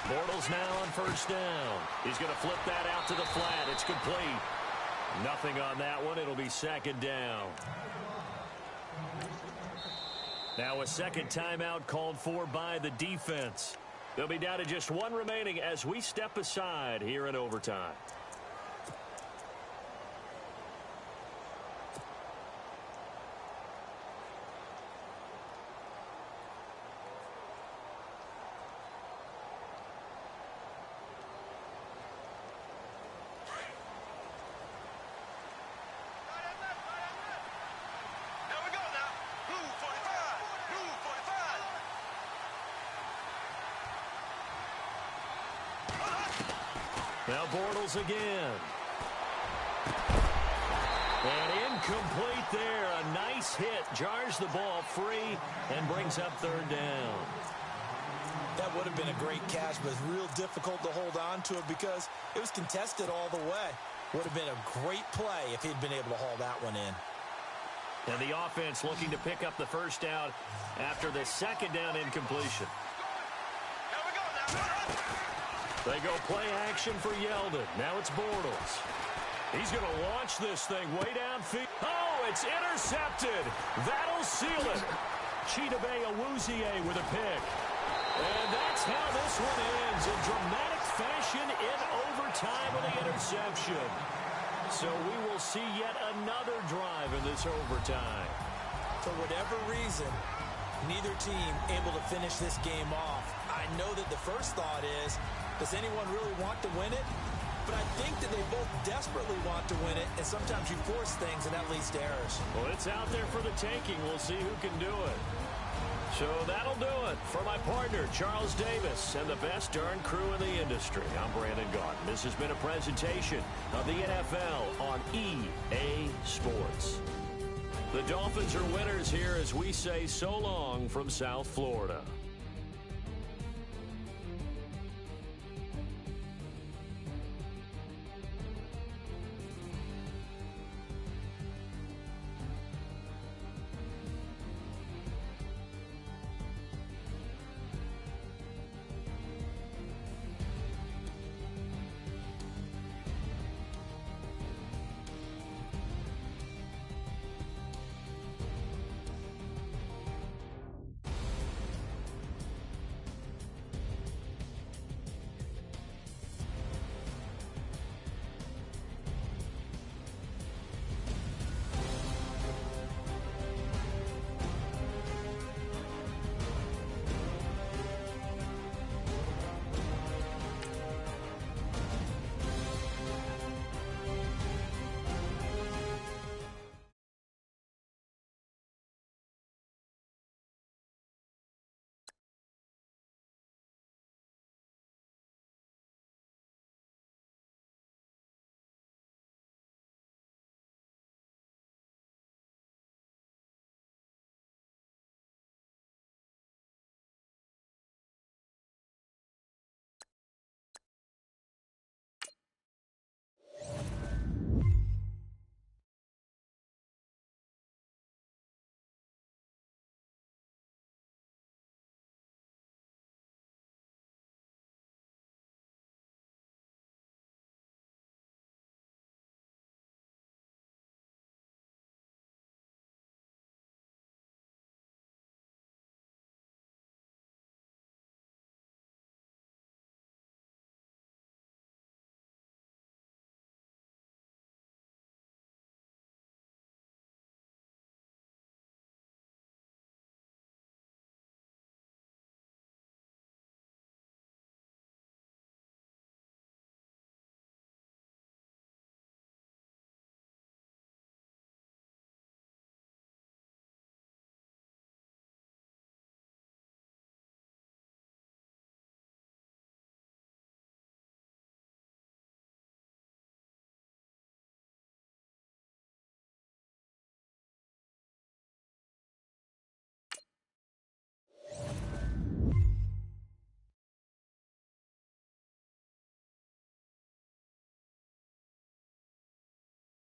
Bortles now on 1st down. He's going to flip that out to the flat. It's complete. Nothing on that one. It'll be 2nd down. Now a second timeout called for by the defense. They'll be down to just 1 remaining as we step aside here in overtime. Now Bortles again. And incomplete there. A nice hit. Jars the ball free and brings up 3rd down. That would have been a great catch, but it's real difficult to hold on to it because it was contested all the way. Would have been a great play if he'd been able to haul that one in. And the offense looking to pick up the 1st down after the 2nd down incompletion. They go play action for Yeldon. Now it's Bortles. He's going to launch this thing way downfield. Oh, it's intercepted. That'll seal it. Chidobe Awuzie with a pick. And that's how this one ends in dramatic fashion in overtime with the interception. So we will see yet another drive in this overtime. For whatever reason, neither team able to finish this game off. I know that the first thought is, does anyone really want to win it? But I think that they both desperately want to win it, and sometimes you force things, and that leads to errors. Well, it's out there for the taking. We'll see who can do it. So that'll do it for my partner, Charles Davis, and the best darn crew in the industry. I'm Brandon Gaudin. This has been a presentation of the NFL on EA Sports. The Dolphins are winners here as we say so long from South Florida.